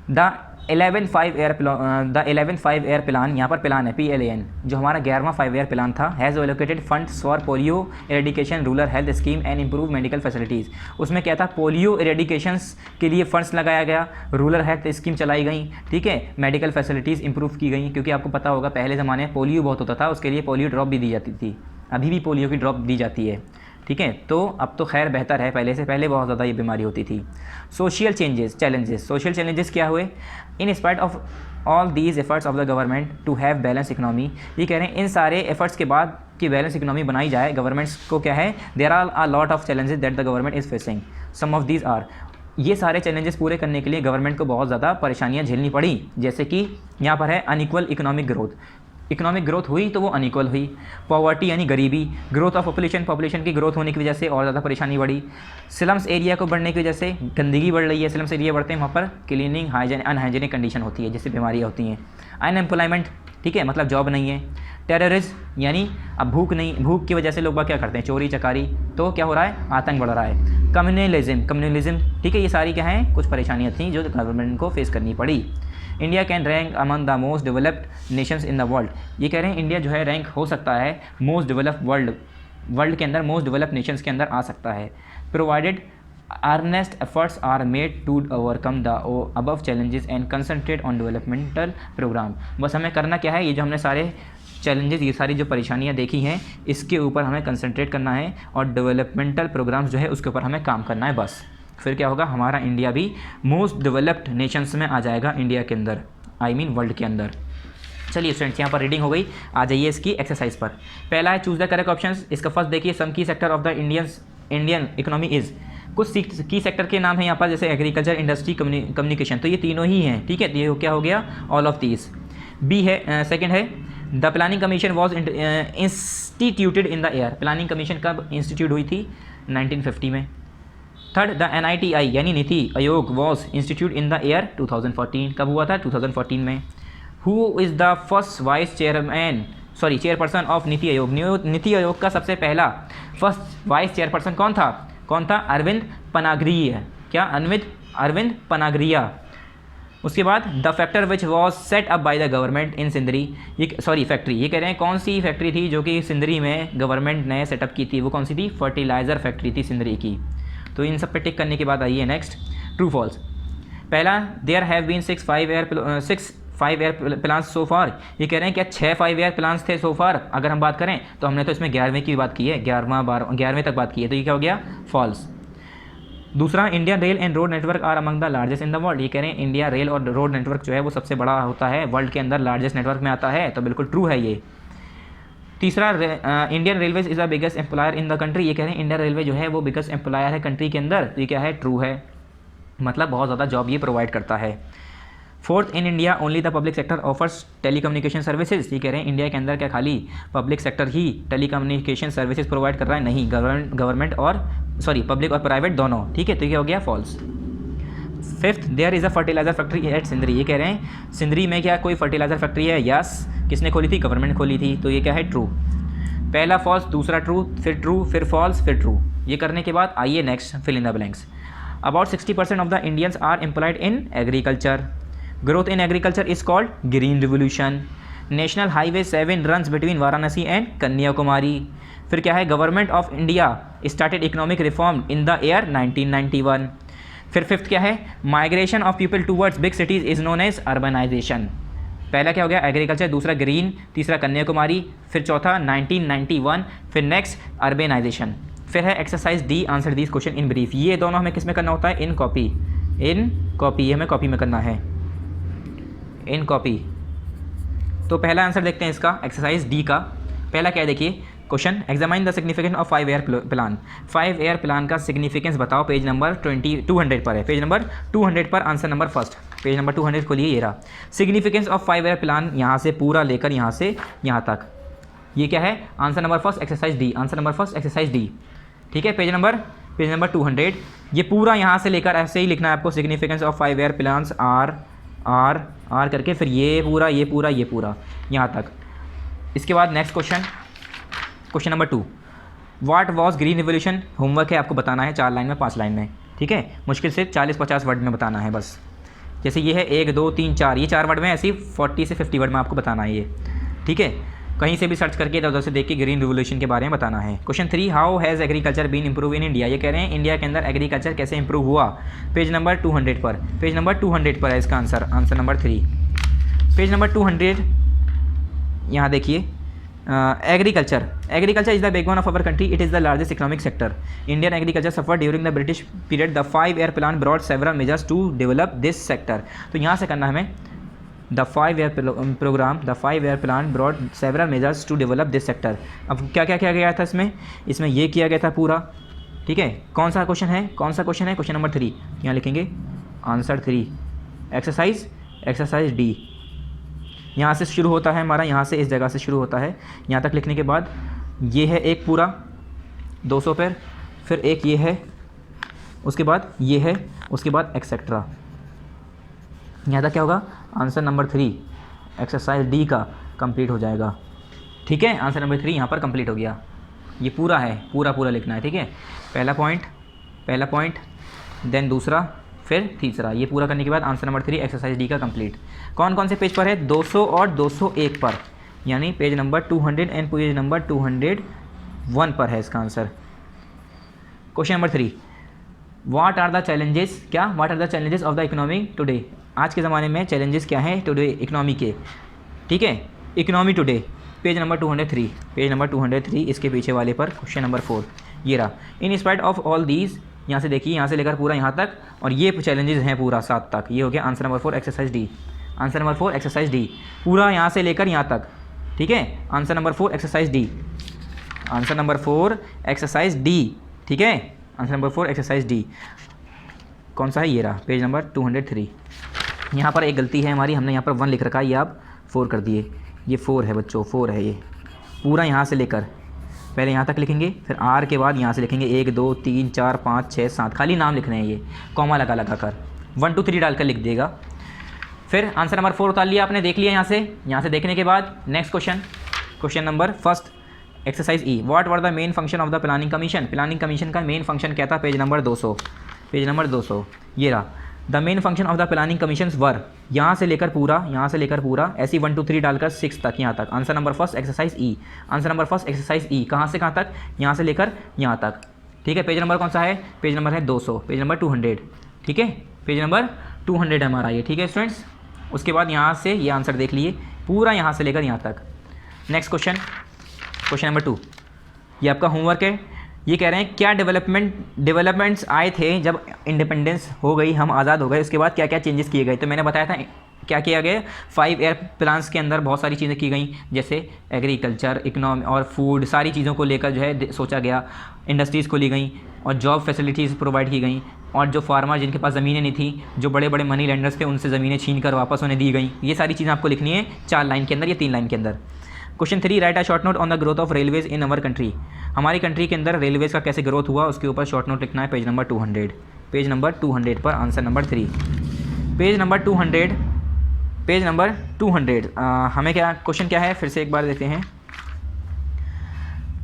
द 11 5 ईयर प्लान, यहाँ पर प्लान है PLAN, जो हमारा 11वां 5 ईयर प्लान था, has allocated funds for polio eradication, rural health scheme and improve medical facilities. उसमें क्या था, पोलियो एरेडिकेशंस के लिए फंड्स लगाया गया, रूरल हेल्थ स्कीम चलाई गई, ठीक है, मेडिकल फैसिलिटीज़ इंप्रूव की गई, क्योंकि आपको पता होगा पहले ज़माने में पोलियो बहुत होता था, उसके लिए पोलियो ड्रॉप भी दी जाती थी, अभी भी पोलियो की ड्रॉप दी जाती है, ठीक है। तो अब तो खैर बेहतर है, पहले से पहले बहुत ज़्यादा ये बीमारी होती थी। सोशल चैलेंजेस, सोशल चैलेंजेस क्या हुए, in spite of all these efforts of the government to have balance economy. ये कह रहे हैं इन सारे एफर्ट्स के बाद कि बैलेंस इकनॉमी बनाई जाए, गवर्नमेंट्स को क्या है, there are a lot of challenges that the government is facing. Some of these are, ये सारे चैलेंजेस पूरे करने के लिए गवर्नमेंट को बहुत ज़्यादा परेशानियाँ झेलनी पड़ी, जैसे कि यहाँ पर है unequal economic growth, economic growth हुई तो वो अनइक्वल हुई। पॉवर्टी यानी गरीबी, ग्रोथ ऑफ पॉपुलेशन की ग्रोथ होने की वजह से और ज़्यादा परेशानी बढ़ी। स्लम्स एरिया को बढ़ने की वजह से गंदगी बढ़ रही है, स्लम्स एरिया बढ़ते हैं वहाँ पर क्लीनिंग अनहाइजेनिक कंडीशन होती है, जिससे बीमारियाँ होती हैं। अनएम्प्लॉयमेंट, ठीक है, मतलब जॉब नहीं है। टेररिज्म यानी अब भूख की वजह से लोग क्या करते हैं, चोरी चकारी, तो क्या हो रहा है, आतंक बढ़ रहा है। कम्युनलिज्म, ठीक है, ये सारी क्या हैं, कुछ परेशानियाँ थीं जो गवर्नमेंट को फेस करनी पड़ी। India can rank among the most developed Nations in the world. ये कह रहे हैं इंडिया जो है रैंक हो सकता है मोस्ट डेवलप्ड वर्ल्ड के अंदर, मोस्ट डेवलप्ड नेशंस के अंदर आ सकता है। Provided earnest efforts are made to overcome the above challenges and concentrate on developmental program. बस हमें करना क्या है, ये जो हमने सारे चैलेंजेस, ये सारी जो परेशानियाँ देखी हैं, इसके ऊपर हमें कंसंट्रेट करना है और डेवलपमेंटल प्रोग्राम्स जो है उसके ऊपर हमें काम करना है बस। फिर क्या होगा, हमारा इंडिया भी मोस्ट डेवलप्ड नेशंस में आ जाएगा, इंडिया के अंदर, आई मीन वर्ल्ड के अंदर। चलिए स्टूडेंट्स, यहाँ पर रीडिंग हो गई, आ जाइए इसकी एक्सरसाइज पर। पहला है चूज द करेक्ट ऑप्शंस। इसका फर्स्ट देखिए, सम की sector of the Indian economy is. कुछ की सेक्टर के नाम है यहाँ पर, जैसे एग्रीकल्चर, इंडस्ट्री, कम्युनिकेशन, तो ये तीनों ही हैं, ठीक है, ये क्या हो गया, ऑल ऑफ दीज। बी है, सेकेंड है the planning commission was instituted in the year. Planning commission कब इंस्टीट्यूट हुई थी, 1950 में। थर्ड, द NITI यानी NITI Aayog was institute in the year 2014। कब हुआ था, 2014 में। Who is the first chairperson of NITI आयोग। नीति आयोग का सबसे पहला फर्स्ट वाइस चेयरपर्सन कौन था, अरविंद पनागरिया। क्या, अरविंद पनागरिया। उसके बाद the factor which was set up by the government in Sindri, factory, ये कह रहे हैं कौन सी फैक्ट्री थी जो कि सिंदरी में गवर्नमेंट ने सेटअप की थी, वो कौन सी थी, फर्टिलाइज़र फैक्ट्री थी सिंदरी की। तो इन सब पे टिक करने के बाद आइए नेक्स्ट, ट्रू फॉल्स। पहला, there have been 6 5 year plan so far. ये कह रहे हैं क्या 6 5 ईयर प्लान्स थे सो फार। अगर हम बात करें तो हमने तो इसमें 11वें की बात की है, 11वें तक बात की है, तो ये क्या हो गया, फॉल्स। दूसरा, Indian rail and road network are among the largest in the world. ये कह रहे हैं इंडिया रेल और रोड नेटवर्क जो है वो सबसे बड़ा होता है, वर्ल्ड के अंदर लार्जेस्ट नेटवर्क में आता है, तो बिल्कुल ट्रू है ये। तीसरा, Indian railways is the biggest employer in the country. ये कह रहे हैं इंडियन रेलवे जो है वो बिगेस्ट एम्प्लॉयर है कंट्री के अंदर, तो ये क्या है, ट्रू है, मतलब बहुत ज़्यादा जॉब ये प्रोवाइड करता है। Fourth, in India only the public sector offers telecommunication services. ये कह रहे हैं इंडिया के अंदर क्या खाली पब्लिक सेक्टर ही टेलीकम्युनिकेशन सर्विसेज प्रोवाइड कर रहा है? नहीं, गवर्नमेंट और पब्लिक और प्राइवेट दोनों। ठीक है, तो ये हो गया false. Fifth, there is a fertilizer factory at Sindri. ये कह रहे हैं सिंदरी में क्या कोई फर्टिलाइजर फैक्ट्री है? यस। किसने खोली थी? गवर्नमेंट खोली थी। तो ये क्या है? ट्रू। पहला फॉल्स, दूसरा ट्रू, फिर फॉल्स, फिर ट्रू। ये करने के बाद आइए next, fill in the blanks. About 60% of the Indians are employed in agriculture. Growth in agriculture is called green revolution. National highway 7 runs between Varanasi and Kanyakumari. फिर क्या है? Government of India started economic reform in the year 1991। फिर fifth क्या है? Migration of people towards big cities is known as urbanization. पहला क्या हो गया? एग्रीकल्चर, दूसरा ग्रीन, तीसरा कन्याकुमारी, फिर चौथा 1991, फिर नेक्स्ट अर्बेनाइजेशन। फिर है exercise D, answer this question in brief. ये दोनों हमें किस में करना होता है? इन कॉपी। ये हमें कॉपी में करना है, इन कॉपी। तो पहला आंसर देखते हैं इसका, एक्सरसाइज डी का। पहला क्या है देखिए question, examine the significance of 5 year plan. 5 year plan का सिग्निफिकेंस बताओ। पेज नंबर 200 पर है, पेज नंबर 200 पर answer number first, page number 200 खोलिए। ये रहा सिग्निफिकेंस ऑफ 5 ईयर प्लान, यहाँ से पूरा लेकर यहाँ से यहाँ तक। ये क्या है? Answer number first exercise D, answer number first exercise D. ठीक है, पेज नंबर 200। ये पूरा यहाँ से लेकर ऐसे ही लिखना है आपको, significance of 5 year plans are करके, फिर ये पूरा यहाँ तक। इसके बाद next question number 2, what was green revolution. Homework है, आपको बताना है 4 लाइन में 5 लाइन में। ठीक है, मुश्किल से 40-50 वर्ड में बताना है बस। जैसे ये है 1 2 3 4, ये 4 वर्ड में, ऐसे ही 40 से 50 वर्ड में आपको बताना है ये। ठीक है, कहीं से भी सर्च करके इधर उधर से देख के ग्रीन रिवोल्यूशन के बारे में बताना है। Question 3, how has agriculture been improve in India. ये कह रहे हैं इंडिया के अंदर एग्रीकल्चर कैसे इंप्रूव हुआ। पेज नंबर 200 पर, पेज नंबर 200 पर है इसका answer, answer number 3। Page number 200 यहाँ देखिए, agriculture is the backbone of our country, it is the largest economic sector. Indian agriculture suffer during the British period, the 5 year plan brought several measures to develop this sector. तो यहाँ से करना है हमें, the 5 year plan brought several measures to develop this sector. अब क्या क्या किया गया था इसमें ये किया गया था पूरा। ठीक है, कौन सा क्वेश्चन है? क्वेश्चन नंबर 3, यहाँ लिखेंगे आंसर 3, एक्सरसाइज डी। यहाँ से शुरू होता है हमारा, यहाँ से इस जगह से शुरू होता है, यहाँ तक लिखने के बाद ये है एक पूरा 200 पर, फिर एक ये है, उसके बाद ये है, उसके बाद एक्सेट्रा। यहाँ तक क्या होगा? आंसर नंबर 3 एक्सरसाइज डी का कंप्लीट हो जाएगा। ठीक है, आंसर नंबर 3 यहाँ पर कंप्लीट हो गया। ये पूरा है, पूरा लिखना है। ठीक है, पहला पॉइंट, देन दूसरा, फिर तीसरा। ये पूरा करने के बाद आंसर नंबर 3 एक्सरसाइज डी का कंप्लीट। कौन कौन से पेज पर है? 200 और 201 पर, यानी page number 200 and page number 201 पर है इसका answer. Question number 3, what are the challenges of the economy today. आज के ज़माने में चैलेंजेस क्या हैं टुडे इकोनॉमी के। ठीक है, इकोनॉमी टुडे, पेज नंबर 203, इसके पीछे वाले पर क्वेश्चन नंबर 4 ये रहा। इन स्पाइट ऑफ ऑल दीज, यहाँ से देखिए, यहाँ से लेकर पूरा यहाँ तक, और ये चैलेंजेस हैं पूरा 7 तक। ये हो गया answer number 4 exercise D, answer number 4 exercise D, पूरा यहाँ से लेकर यहाँ तक। ठीक है, answer number 4 exercise D, answer number 4 exercise D. ठीक है, आंसर नंबर 4 एक्सरसाइज डी कौन सा है? ये रहा, पेज नंबर 203। यहाँ पर एक गलती है हमारी, हमने यहाँ पर 1 लिख रखा है, ये आप 4 कर दिए। ये 4 है बच्चों, 4 है ये पूरा, यहाँ से लेकर पहले यहाँ तक लिखेंगे, फिर आर के बाद यहाँ से लिखेंगे 1 2 3 4 5 6 7, खाली नाम लिखने हैं, ये कॉमा लगा कर 1 2 3 डालकर लिख देगा। फिर आंसर नंबर 4 उतार लिया आपने, देख लिया यहाँ से देखने के बाद next question number first exercise E, what were the main function of the planning Commission. Planning Commission का मेन फंक्शन क्या था? पेज नंबर 200, ये रहा। The main function of the planning Commission were, यहाँ से लेकर पूरा ऐसी 1 2 3 डालकर 6 तक यहाँ तक। आंसर नंबर फर्स्ट एक्सरसाइज ई, आंसर नंबर फर्स्ट एक्सरसाइज ई, कहाँ से कहाँ तक? यहाँ से लेकर यहाँ तक। ठीक है, पेज नंबर कौन सा है? पेज नंबर है 200, पेज नंबर 200। ठीक है, पेज नंबर 200 हमारा ये। ठीक है स्टूडेंट्स, उसके बाद यहाँ से ये आंसर देख लिए, पूरा यहाँ से लेकर यहाँ तक। नेक्स्ट क्वेश्चन नंबर 2, ये आपका होमवर्क है। ये कह रहे हैं क्या डेवलपमेंट्स आए थे जब इंडिपेंडेंस हो गई, हम आज़ाद हो गए, उसके बाद क्या क्या चेंजेस किए गए। तो मैंने बताया था क्या किया गया, 5 ईयर प्लान्स के अंदर बहुत सारी चीज़ें की गई, जैसे एग्रीकल्चर, इकोनॉमी और फूड, सारी चीज़ों को लेकर जो है सोचा गया। इंडस्ट्रीज़ खोली गई और जॉब फैसिलिटीज़ प्रोवाइड की गई, और जो फार्मर जिनके पास ज़मीनें नहीं थी, जो बड़े बड़े मनी लेंडर्स थे, उनसे ज़मीनें छीन कर वापस उन्हें दी गई। ये सारी चीज़ें आपको लिखनी है 4 लाइन के अंदर या 3 लाइन के अंदर। Question 3, right a short note on the growth of railways in our country. हमारी कंट्री के अंदर रेलवेज़ का कैसे ग्रोथ हुआ उसके ऊपर शॉर्ट नोट लिखना है। पेज नंबर 200, पेज नंबर 200 पर answer number 3, page number 200, page number 200। हमें क्या क्वेश्चन क्या है, फिर से एक बार देखते हैं।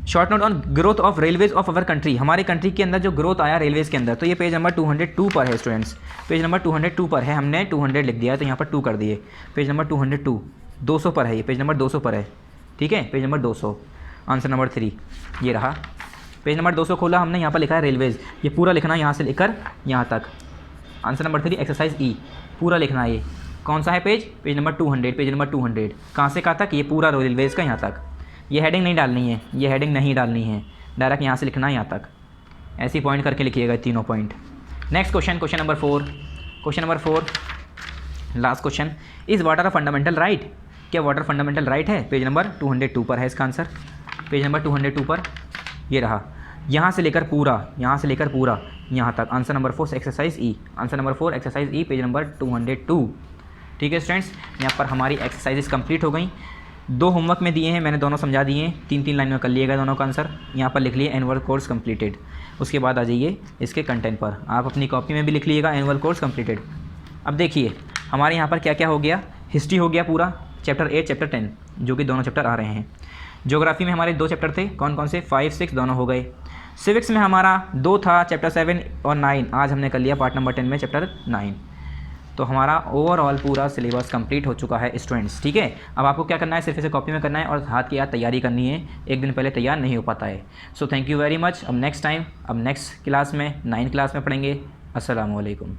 Short note on growth of railways of our country, हमारी कंट्री के अंदर जो ग्रोथ आया रेलवेज़ के अंदर, तो ये पेज नंबर 202 पर है स्टूडेंट्स, पेज नंबर 202 पर है। हमने 200 लिख दिया है तो यहाँ पर 2 कर दिए। पेज नंबर 202, 200 पर है, ये पेज नंबर 200 पर है, ठीक है, पेज नंबर 200, आंसर नंबर 3 ये रहा। पेज नंबर 200 खोला हमने, यहाँ पर लिखा है रेलवेज़, ये पूरा लिखना है यहाँ से लेकर यहाँ तक। आंसर नंबर 3 एक्सरसाइज ई, पूरा लिखना है। ये कौन सा है page, page number 200, page number 200, कहाँ से कहाँ तक, ये पूरा रेलवेज़ का यहाँ तक। ये हेडिंग नहीं डालनी है, ये हेडिंग नहीं डालनी है, डायरेक्ट यहाँ से लिखना है यहाँ तक, ऐसे पॉइंट करके लिखिएगा तीनों point. Next question, question number 4, question number 4 last question, is water a fundamental right, क्या वाटर फंडामेंटल राइट है। पेज नंबर 202 पर है इसका आंसर, पेज नंबर 202 पर ये रहा, यहाँ से लेकर पूरा, यहाँ से लेकर पूरा यहाँ तक। आंसर नंबर 4 एक्सरसाइज ई, आंसर नंबर 4 एक्सरसाइज ई, पेज नंबर 202। ठीक है स्टूडेंट्स, यहाँ पर हमारी एक्सरसाइजेस कंप्लीट हो गई। 2 होमवर्क में दिए हैं, मैंने दोनों समझा दिए हैं, 3-3 लाइन में कर लिएगा दोनों का आंसर। यहाँ पर लिख लिए एनुअल कोर्स कंप्लीटेड, उसके बाद आ जाइए इसके कंटेंट पर, आप अपनी कॉपी में भी लिख लीजिएगा एनुअल कोर्स कंप्लीटेड। अब देखिए हमारे यहाँ पर क्या क्या हो गया, हिस्ट्री हो गया पूरा, चैप्टर 8 चैप्टर 10 जो कि दोनों चैप्टर आ रहे हैं। ज्योग्राफी में हमारे 2 चैप्टर थे, कौन कौन से, 5, 6 दोनों हो गए। सिविक्स में हमारा 2 था, चैप्टर 7 और 9, आज हमने कर लिया पार्ट नंबर 10 में चैप्टर 9। तो हमारा ओवरऑल पूरा सिलेबस कंप्लीट हो चुका है स्टूडेंट्स। ठीक है, अब आपको क्या करना है, सिर्फ इसे कॉपी में करना है और हाथ की याद तैयारी करनी है, एक दिन पहले तैयार नहीं हो पाता है। So thank you very much. अब नेक्स्ट टाइम, अब नेक्स्ट क्लास में 9 क्लास में पढ़ेंगे। अस्सलाम वालेकुम।